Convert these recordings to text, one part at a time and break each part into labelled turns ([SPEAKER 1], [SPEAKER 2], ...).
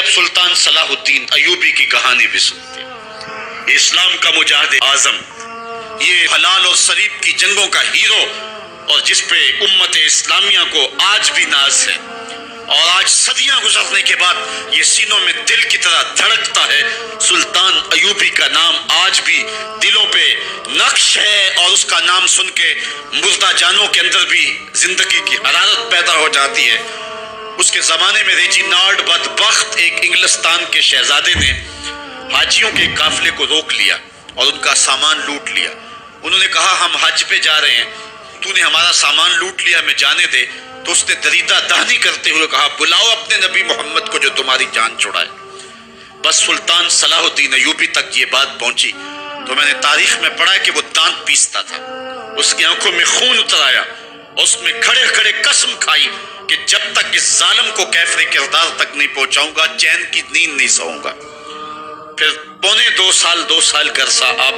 [SPEAKER 1] اب سلطان صلاح الدین ایوبی کی کہانی بھی سنتے ہیں۔ اسلام کا مجاہد اعظم، یہ حلال اور صلیب کی جنگوں کا ہیرو، اور جس پہ امت اسلامیہ کو آج بھی ناز ہے، اور آج صدیاں گزرنے کے بعد یہ سینوں میں دل کی طرح دھڑکتا ہے۔ سلطان ایوبی کا نام آج بھی دلوں پہ نقش ہے، اور اس کا نام سن کے مردہ جانوں کے اندر بھی زندگی کی حرارت پیدا ہو جاتی ہے۔ اس کے زمانے میں ریجینالڈ بدبخت ایک انگلستان کے شہزادے نے حاجیوں کے قافلے کو روک لیا اور ان کا سامان لوٹ لیا۔ انہوں نے کہا ہم حج پہ جا رہے ہیں، تو نے ہمارا سامان لوٹ لیا، ہمیں جانے دے۔ تو اس نے دریدہ دہنی کرتے ہوئے کہا بلاؤ اپنے نبی محمد کو جو تمہاری جان چھڑائے۔ بس سلطان صلاح الدین ایوبی تک یہ بات پہنچی تو میں نے تاریخ میں پڑھا کہ وہ دانت پیستا تھا، اس کی آنکھوں میں خون اتر آیا، اور اس میں کھڑے کھڑے قسم کھائی کہ جب تک اس ظالم کو کیفر کردار تک نہیں پہنچاؤں گا چین کی نیند نہیں سوؤں گا۔ پھر پونے دو سال کا عرصہ آپ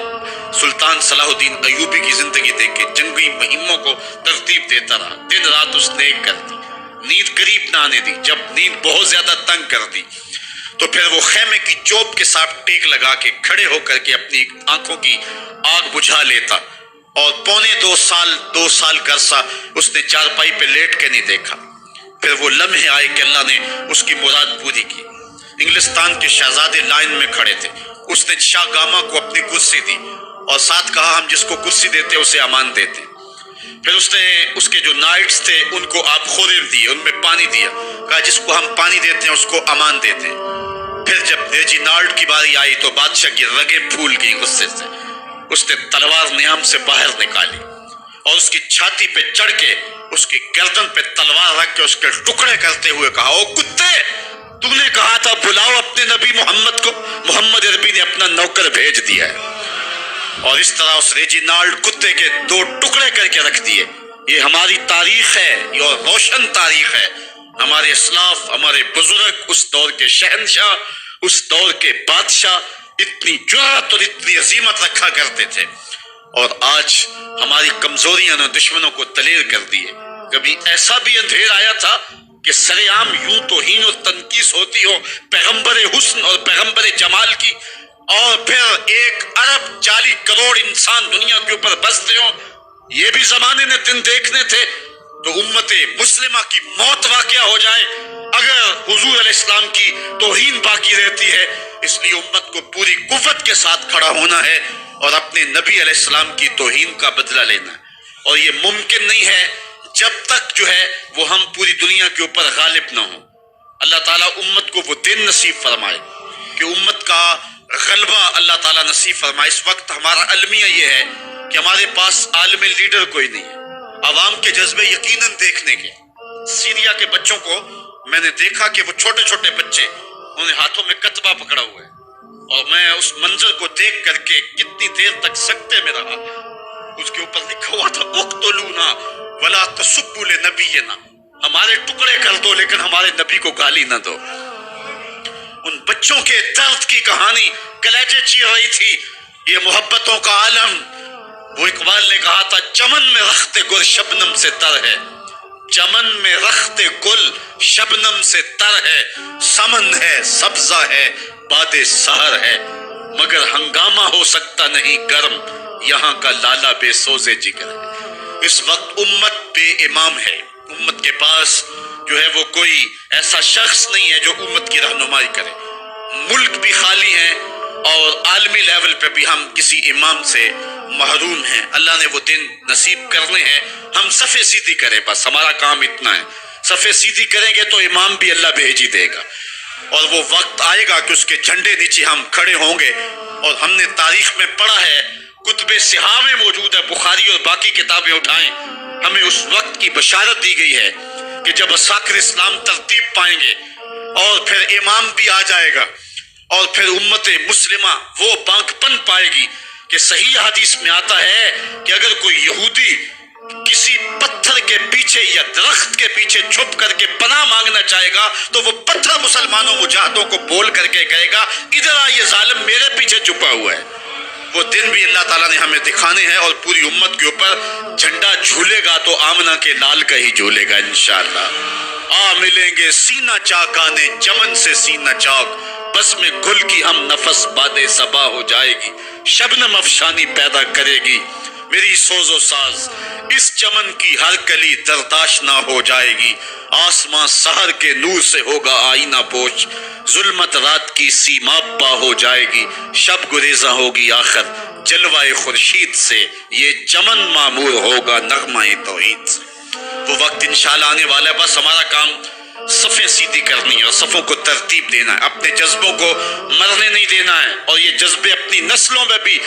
[SPEAKER 1] سلطان صلاح الدین ایوبی کی زندگی دیکھ کے جنگی مہموں کو ترتیب دیتا رہا، دن رات اس نے ایک کر دی، نیند قریب نہ آنے دی۔ جب نیند بہت زیادہ تنگ کر دی تو پھر وہ خیمے کی چوب کے ساتھ ٹیک لگا کے کھڑے ہو کر کے اپنی آنکھوں کی آگ بجھا لیتا، اور پونے دو سال کا عرصہ اس نے چارپائی پہ لیٹ کے نہیں دیکھا۔ پھر وہ لمحے آئے کہ اللہ نے اس کی مراد پوری کی۔ انگلستان کے شہزادے لائن میں کھڑے تھے، اس نے شاہ گاما کو اپنی کرسی دی اور ساتھ کہا ہم جس کو کرسی دیتے اسے امان دیتے۔ پھر اس نے اس کے جو نائٹس تھے ان کو آپ خورے دیے، ان میں پانی دیا، کہا جس کو ہم پانی دیتے ہیں اس کو امان دیتے ہیں۔ پھر جب ریجینالڈ کی باری آئی تو بادشاہ کی رگیں پھول گئی غصے سے، اس نے تلوار نیام سے باہر نکالی اور اس کی چھاتی پہ چڑھ کے اس کی گردن پہ تلوار رکھ کے اس کے ٹکڑے کرتے ہوئے کہا او کتے، تو نے کہا تھا بلاؤ اپنے نبی محمد کو، محمد عربی نے اپنا نوکر بھیج دیا ہے۔ اور اس طرح اس ریجینالڈ کتے کے دو ٹکڑے کر کے رکھ دیے۔ یہ ہماری تاریخ ہے، یہ روشن تاریخ ہے۔ ہمارے اسلاف، ہمارے بزرگ، اس دور کے شہنشاہ، اس دور کے بادشاہ اتنی جرأت اور اتنی عظیمت رکھا کرتے تھے، اور آج ہماری کمزوریاں نے دشمنوں کو دلیر کر دیے۔ کبھی ایسا بھی اندھیر آیا تھا کہ سرے عام یوں توہین اور تنقیص ہوتی ہو پیغمبر حسن اور پیغمبر جمال کی، اور پھر 1.40 ارب انسان دنیا کے اوپر بستے ہوں۔ یہ بھی زمانے نے دن دیکھنے تھے تو امت مسلمہ کی موت واقع ہو جائے اگر حضور علیہ السلام کی توہین باقی رہتی ہے۔ اس لیے امت کو پوری قوت کے ساتھ کھڑا ہونا ہے اور اپنے نبی علیہ السلام کی توہین کا بدلہ لینا ہے، اور یہ ممکن نہیں ہے جب تک جو ہے وہ ہم پوری دنیا کے اوپر غالب نہ ہوں۔ اللہ تعالیٰ امت کو وہ دن نصیب فرمائے کہ امت کا غلبہ اللہ تعالیٰ نصیب فرمائے۔ اس وقت ہمارا المیہ یہ ہے کہ ہمارے پاس عالم لیڈر کوئی نہیں ہے، عوام کے جذبے یقیناً دیکھنے کے۔ سیریا کے بچوں کو میں نے دیکھا کہ وہ چھوٹے چھوٹے بچے، انہوں نے ہاتھوں میں کتبہ پکڑا ہوا ہے، اور میں اس منظر کو دیکھ کر کے کتنی دیر تک سکتے میں رہا۔ اس کے اوپر لکھا ہوا تھا اقتلونا ولا تسبوا لنبینا، ہمارے ٹکڑے کر دو لیکن ہمارے نبی کو گالی نہ دو۔ ان بچوں کے درد کی کہانی کلیجے چیر رہی تھی۔ یہ محبتوں کا عالم، وہ اقبال نے کہا تھا چمن میں رخت گل شبنم سے تر ہے، چمن میں رخت گل شبنم سے تر ہے، سمن ہے سبزہ ہے باد سحر ہے، مگر ہنگامہ ہو سکتا نہیں گرم، یہاں کا لالا بے سوزے جگر ہے۔ اس وقت امت بے امام ہے، امت کے پاس جو ہے وہ کوئی ایسا شخص نہیں ہے جو امت کی رہنمائی کرے۔ ملک بھی خالی ہے اور عالمی لیول پہ بھی ہم کسی امام سے محروم ہیں۔ اللہ نے وہ دن نصیب کرنے ہیں، ہم صفے سیدھی کریں، بس ہمارا کام اتنا ہے۔ صفے سیدھی کریں گے تو امام بھی اللہ بھیج ہی دے گا، اور وہ وقت آئے گا کہ اس کے جھنڈے نیچے ہم کھڑے ہوں گے۔ اور ہم نے تاریخ میں پڑھا ہے، کتب صحاح میں موجود ہے، بخاری اور باقی کتابیں اٹھائیں، ہمیں اس وقت کی بشارت دی گئی ہے کہ جب اساکر اسلام ترتیب پائیں گے اور پھر امام بھی آ جائے گا، اور پھر امت مسلمہ وہ بانک پن پائے گی کہ صحیح حدیث میں آتا ہے کہ اگر کوئی یہودی کسی پتھر کے پیچھے یا درخت کے پیچھے چھپ کر کے پناہ مانگنا چاہے گا تو وہ پتھر مسلمانوں مجاہدوں کو بول کر کے کہے گا ادھر آ، یہ ظالم میرے پیچھے چھپا ہوا ہے۔ وہ دن بھی اللہ تعالیٰ نے ہمیں دکھانے ہیں، اور پوری امت کے اوپر جھنڈا جھولے گا تو آمنہ کے لال کا ہی جھولے گا انشاءاللہ۔ آ ملیں گے سینہ چاکانے چمن سے سینہ چاک، بس میں گل کی ہم نفس باد صبا ہو جائے گی، شبنم افشانی پیدا کرے گی میری سوز و ساز، اس چمن کی ہر کلی درداشنا ہو جائے گی، آسماں سحر کے نور سے ہوگا آئینہ پوش، ظلمت رات کی سیما پا ہو جائے گی، شب گریزاں ہوگی آخر جلوہ خورشید سے، یہ چمن معمور ہوگا نغمہ توحید سے۔ وہ وقت انشاءاللہ آنے والا ہے، بس ہمارا کام صفیں سیدھی کرنی ہے اور صفوں کو ترتیب دینا ہے، اپنے جذبوں کو مرنے نہیں دینا ہے، اور یہ جذبے اپنی نسلوں میں بھی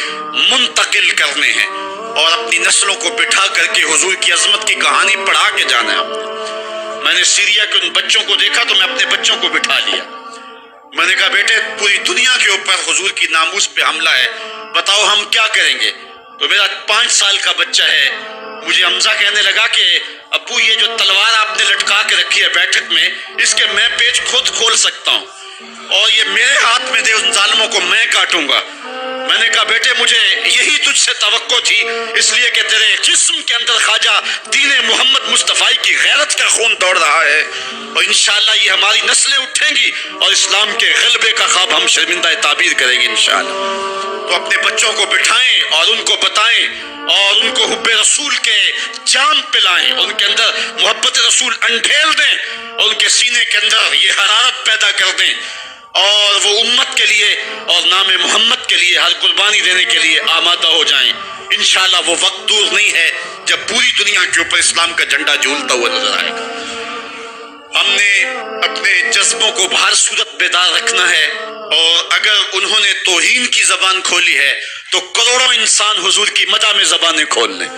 [SPEAKER 1] منتقل کرنے ہیں، اور اپنی نسلوں کو بٹھا کر کے حضور کی عظمت کی کہانی پڑھا کے جانا ہے۔ میں نے سیریا کے ان بچوں کو دیکھا تو میں اپنے بچوں کو بٹھا لیا، میں نے کہا بیٹے پوری دنیا کے اوپر حضور کی ناموس پہ حملہ ہے، بتاؤ ہم کیا کریں گے؟ تو میرا 5 سال کا بچہ ہے، مجھے حمزہ کہنے لگا کہ ابو یہ جو تلوار آپ نے لٹکا کے رکھی ہے بیٹھک میں، اس کے میں پیچ خود کھول سکتا ہوں اور یہ میرے ہاتھ میں دے، ان ظالموں کو میں کاٹوں گا۔ میں نے کہا بیٹے مجھے یہی تجھ سے توقع تھی، اس لیے کہ تیرے جسم کے اندر خواجہ دین محمد مصطفیٰ کی غیرت کا خون دوڑ رہا ہے، اور انشاءاللہ یہ ہماری نسلیں اٹھیں گی اور اسلام کے غلبے کا خواب ہم شرمندہ تعبیر کریں گے انشاءاللہ۔ تو اپنے بچوں کو بٹھائیں اور ان کو بتائیں اور ان کو حب رسول کے جام پلائیں، ان کے اندر محبت رسول انڈھیل دیں اور ان کے سینے کے اندر یہ حرارت پیدا کر دیں، اور وہ امت کے لیے اور نام محمد کے لیے ہر قربانی دینے کے لیے آمادہ ہو جائیں۔ انشاءاللہ وہ وقت دور نہیں ہے جب پوری دنیا کے اوپر اسلام کا جھنڈا جھولتا ہوا نظر آئے گا۔ ہم نے اپنے جذبوں کو بہر صورت بیدار رکھنا ہے، اور اگر انہوں نے توہین کی زبان کھولی ہے تو کروڑوں انسان حضور کی مدح میں زبانیں کھول لیں،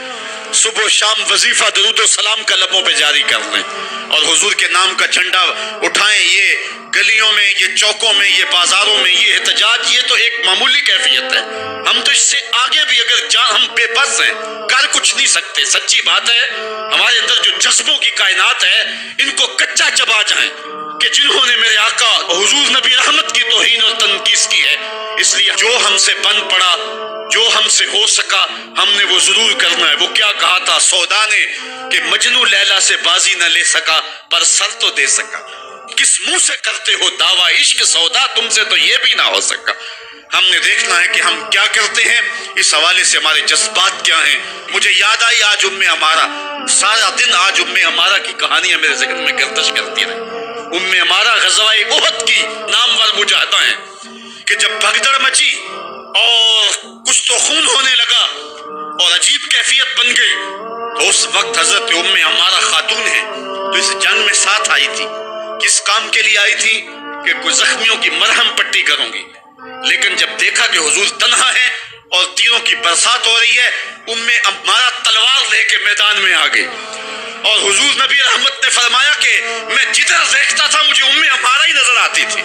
[SPEAKER 1] صبح و شام وظیفہ درود و سلام کا لبوں پہ جاری کر لیں اور حضور کے نام کا جھنڈا اٹھائیں۔ یہ گلیوں میں، یہ چوکوں میں، یہ بازاروں میں یہ احتجاج، یہ تو ایک معمولی کیفیت ہے، ہم تو اس سے آگے بھی اگر ہم بے بس ہیں، کر کچھ نہیں سکتے۔ سچی بات ہے، ہمارے اندر جو جذبوں کی کائنات ہے ان کو کچا چبا جائیں کہ جنہوں نے میرے آقا حضور نبی رحمت کی توہین اور تنقیص کی ہے، اس لیے جو ہم سے بن پڑا، جو ہم سے ہو سکا ہم نے وہ ضرور کرنا ہے۔ وہ کیا کہا تھا سودا نے کہ مجنو لیلا سے بازی نہ لے سکا پر سر تو دے سکا، کس منہ سے کرتے ہو دعویٰ عشق سودا، تم سے تو یہ بھی نہ ہو سکا۔ ہم نے دیکھنا ہے کہ ہم کیا کرتے ہیں، اس حوالے سے ہمارے جذبات کیا ہیں۔ مجھے یاد آئی آج ہمارا سارا دن آج ہمارا کی کہانیاں میرے ذہن میں گردش کرتی رہی۔ ہمارا غزوہ احد کی نامور مجاہدہ ہیں کہ جب بھگدڑ مچی اور کچھ تو خون ہونے لگا اور عجیب کیفیت بن گئی، تو اس وقت حضرت ہمارا خاتون ہے تو اس جنگ میں ساتھ آئی تھی، کس کام کے لیے آئی تھی کہ کوئی زخمیوں کی مرہم پٹی کروں گی، لیکن جب دیکھا کہ حضور تنہا ہے اور تیروں کی برسات ہو رہی ہے، ہمارا تلوار لے کے میدان میں آ گئی، اور حضور نبی رحمت نے فرمایا کہ میں جدھر دیکھتا تھا مجھے ہمارا ہی نظر آتی تھی،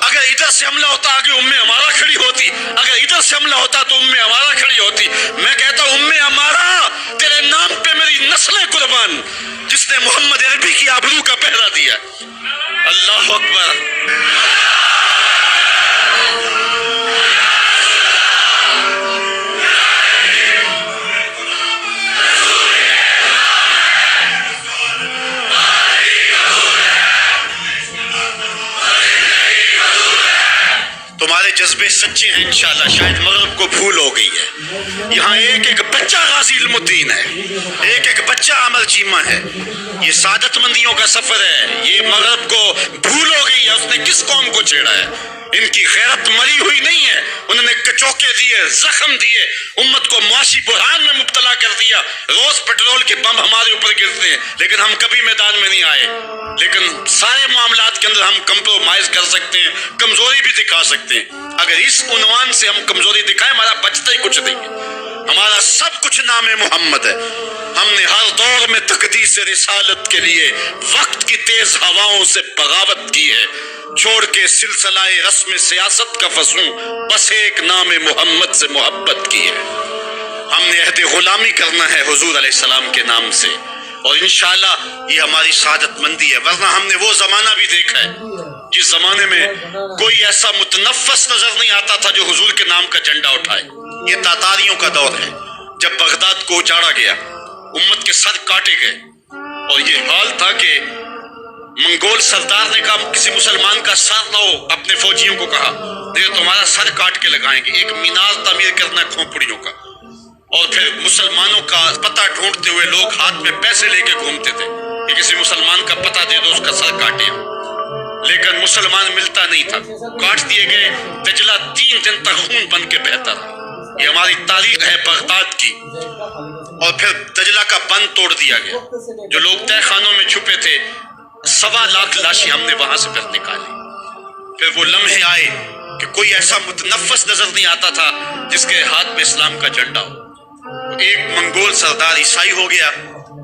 [SPEAKER 1] اگر ادھر سے حملہ ہوتا آگے ہمارا کھڑی ہوتی، اگر ادھر سے حملہ ہوتا تو ہمارا کھڑی ہوتی۔ میں کہتا ہوں ہمارا تیرے نام پہ میری نسلیں قربان، جس نے محمد عربی کی آبرو کا پہرا دیا۔ اللہ اکبر۔ تمہارے جذبے سچے ہیں انشاءاللہ، شاید مغرب کو بھول ہو گئی ہے، یہاں ایک ایک بچہ غازی علم الدین ہے، ایک ایک بچہ عمر چیمہ ہے، یہ سعادت مندیوں کا سفر ہے۔ یہ مغرب کو بھول ہو گئی ہے، اس نے کس قوم کو چھیڑا ہے؟ ان کی غیرت مری ہوئی نہیں ہے، انہوں نے کچوکے دیے، زخم دیے، امت کو معاشی بحران میں مبتلا کر دیا، روز پیٹرول کے بم ہمارے اوپر گرتے ہیں لیکن ہم کبھی میدان میں نہیں آئے۔ لیکن سارے معاملات کے اندر ہم کمپرومائز کر سکتے ہیں، کمزوری بھی دکھا سکتے ہیں۔ اگر اس عنوان سے ہم کمزوری دکھائیں ہمارا بچتا ہی کچھ نہیں ہے، ہمارا سب کچھ نام محمد ہے۔ ہم نے ہر دور میں تقدیس رسالت کے لیے وقت کی تیز ہواؤں سے بغاوت کی ہے، چھوڑ کے سلسلہ رسم سیاست کا فسوں بس ایک نام محمد سے محبت کی ہے۔ ہم نے عہد غلامی کرنا ہے حضور علیہ السلام کے نام سے، اور انشاءاللہ یہ ہماری سعادت مندی ہے، ورنہ ہم نے وہ زمانہ بھی دیکھا ہے جس زمانے میں کوئی ایسا متنفس نظر نہیں آتا تھا جو حضور کے نام کا جھنڈا اٹھائے۔ یہ تاتاریوں کا دور ہے، جب بغداد کو اجاڑا گیا، امت کے سر کاٹے گئے، اور یہ حال تھا کہ منگول سردار نے کہا کسی مسلمان کا سر لاؤ، اپنے فوجیوں کو کہا نہیں تمہارا سر کاٹ کے لگائیں گے۔ ایک مینار تعمیر کرنا کھوپڑیوں کا، اور پھر مسلمانوں کا پتہ ڈھونڈتے ہوئے لوگ ہاتھ میں پیسے لے کے گھومتے تھے کہ کسی مسلمان کا پتہ دے دو اس کا سر کاٹے، لیکن مسلمان ملتا نہیں تھا، کاٹ دیے گئے۔ دجلہ 3 دن تک خون بن کے بہتا رہا۔ یہ ہماری تاریخ ہے بغداد کی۔ اور پھر دجلہ کا بند توڑ دیا گیا، جو لوگ تہہ خانوں میں چھپے تھے 1.25 لاکھ لاشیں ہم نے وہاں سے پھر نکالی۔ پھر وہ لمحے آئے کہ کوئی ایسا متنفس نظر نہیں آتا تھا جس کے ہاتھ میں اسلام کا جھنڈا ہو۔ ایک منگول سردار عیسائی ہو گیا،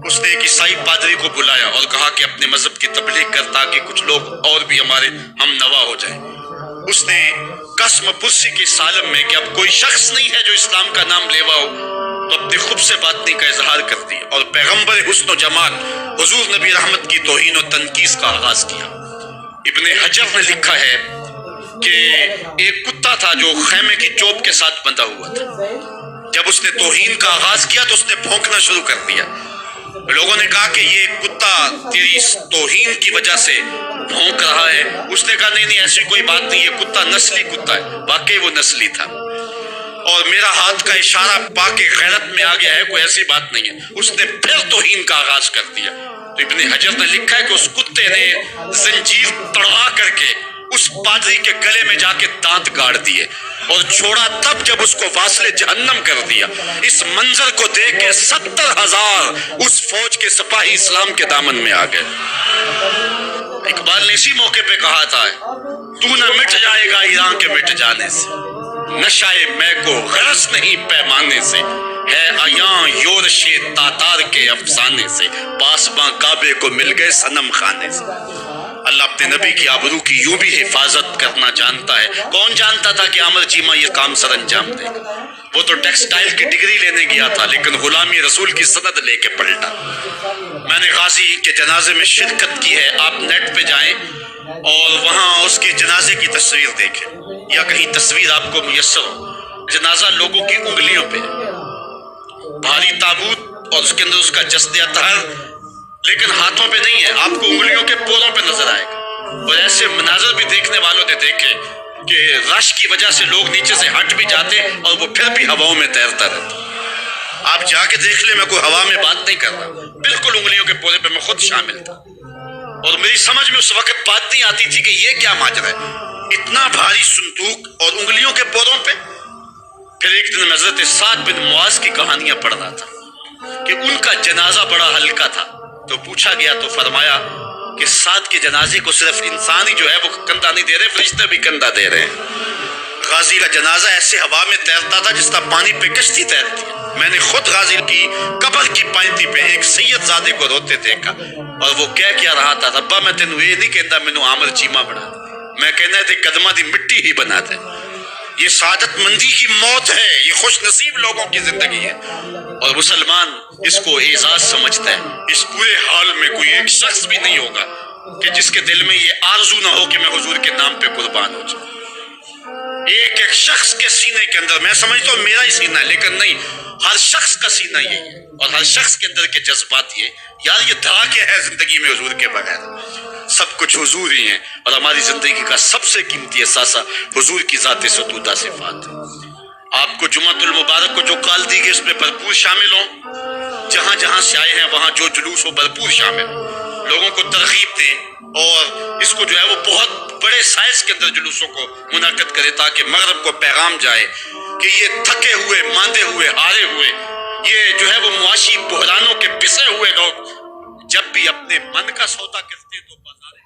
[SPEAKER 1] اس نے ایک عیسائی پادری کو بلایا اور کہا کہ اپنے مذہب کی تبلیغ کر تاکہ کچھ لوگ اور بھی ہمارے ہم نوا ہو جائیں۔ اس نے قسم پرسی کے سالم میں کہ اب کوئی شخص نہیں ہے جو اسلام کا نام لیوا ہو، تو اپنے خود سے باطنی کا اظہار کر دیا اور پیغمبر حسن و جمال حضور نبی رحمت کی توہین و تنقیص کا آغاز کیا۔ ابن حجر نے لکھا ہے کہ ایک کتا تھا جو خیمے کی چوب کے ساتھ بندھا ہوا تھا، جب اس نے توہین کا آغاز کیا تو اس نے بھونکنا شروع کر دیا۔ لوگوں نے کہا کہ یہ کتا تیری توہین کی وجہ سے بھونک رہا ہے۔ اس نے کہا نہیں ایسی کوئی بات نہیں، یہ کتا نسلی کتا ہے۔ واقعی وہ نسلی تھا، اور میرا ہاتھ کا اشارہ پا کے غیرت میں آ گیا ہے، کوئی ایسی بات نہیں ہے۔ اس نے پھر توہین کا آغاز کر دیا۔ تو ابن حجر نے لکھا ہے کہ اس کتے نے زنجیر تڑوا کر کے اس پادری کے گلے میں جا کے دانت گاڑ دیے اور چھوڑا تب جب اس کو واصل جہنم کر دیا۔ اس منظر کو دیکھ کے 70,000 اس فوج کے سپاہی اسلام کے دامن میں آ گئے۔ اقبال نے اسی موقع پہ کہا تھا تو نہ مٹ جائے گا ایران کے مٹ جانے سے، نشائے میں کو غرض نہیں پیمانے سے، ہے عیاں یورش تاتار کے افسانے سے، پاسباں کعبے کو مل گئے صنم خانے سے۔ اللہ اپنے نبی کی آبرو کی یوں بھی حفاظت کرنا جانتا ہے۔ کون جانتا تھا کہ عامر چیمہ یہ کام سر انجام دے گا؟ وہ تو ٹیکسٹائل کی ڈگری لینے گیا تھا، لیکن غلامی رسول کی سند لے کے پلٹا۔ میں نے غازی کے جنازے میں شرکت کی ہے، آپ نیٹ پہ جائیں اور وہاں اس کے جنازے کی تصویر دیکھیں، یا کہیں تصویر آپ کو میسر ہو۔ جنازہ لوگوں کی انگلیوں پہ ہے، بھاری تابوت اور اس کے اندر اس کا جسد اطہر، لیکن ہاتھوں پہ نہیں ہے، آپ کو انگلیوں کے پوروں پہ نظر آئے گا۔ اور ایسے مناظر بھی دیکھنے والوں نے دیکھے کہ رش کی وجہ سے لوگ نیچے سے ہٹ بھی جاتے اور وہ پھر بھی ہواؤں میں تیرتا رہتا۔ آپ جا کے دیکھ لیں، میں کوئی ہوا میں بات نہیں کر رہا، بالکل انگلیوں کے پورے پہ میں خود شامل تھا، اور میری سمجھ میں اس وقت بات نہیں آتی تھی کہ یہ کیا ماجرا ہے، اتنا بھاری صندوق اور انگلیوں کے پوروں پہ۔ پھر ایک دن حضرت سعد بن معاذ کی کہانیاں پڑھ رہا تھا کہ ان کا جنازہ بڑا ہلکا تھا، تو پوچھا گیا تو فرمایا کہ سعد کے جنازے کو صرف انسان ہی جو ہے وہ کندھا نہیں دے رہے، فرشتے بھی کندھا دے رہے ہیں۔ غازی کا جنازہ ایسے ہوا میں تیرتا تھا جس طرح پانی پہ کشتی تیرتی ہے۔ میں نے خود غازی کی قبر کی پائنتی پہ ایک سید زادے کو روتے دیکھا، اور وہ کیا رہا تھا، ربا میں تینوں یہ نہیں کہندا مینوں عامر چیمہ بنا دے، میں کہنا تے قدمہ دی مٹی ہی بنا دے۔ یہ سعادت مندی کی موت ہے، یہ خوش نصیب لوگوں کی زندگی ہے، اور مسلمان اس کو اعزاز سمجھتا ہے۔ اس پورے حال میں کوئی ایک شخص بھی نہیں ہوگا کہ جس کے دل میں یہ آرزو نہ ہو کہ میں حضور کے نام پہ قربان ہو جاؤں۔ ایک ایک شخص کے سینے کے اندر، میں سمجھتا ہوں میرا ہی سینہ ہے، لیکن نہیں، ہر شخص کا سینہ یہی ہے، اور ہر شخص کے اندر کے جذبات یہ، یار یہ دھڑا کیا ہے زندگی میں حضور کے بغیر؟ سب کچھ حضور ہی ہیں، اور ہماری زندگی کا سب سے قیمتی اثاثہ حضور کی ذات ستودہ صفات ہے۔ آپ کو جمعۃ المبارک کو جو کال دی گئی اس میں بھرپور شامل ہوں، جہاں جہاں سے آئے ہیں وہاں جو جلوس ہو بھرپور شامل ہوں، لوگوں کو ترغیب دیں، اور اس کو جو ہے وہ بہت بڑے سائز کے اندر جلوسوں کو منعقد کرے تاکہ مغرب کو پیغام جائے کہ یہ تھکے ہوئے، ماندے ہوئے، ہارے ہوئے، یہ جو ہے وہ معاشی بحرانوں کے پسے ہوئے لوگ جب بھی اپنے من کا سودا کرتے تو بازار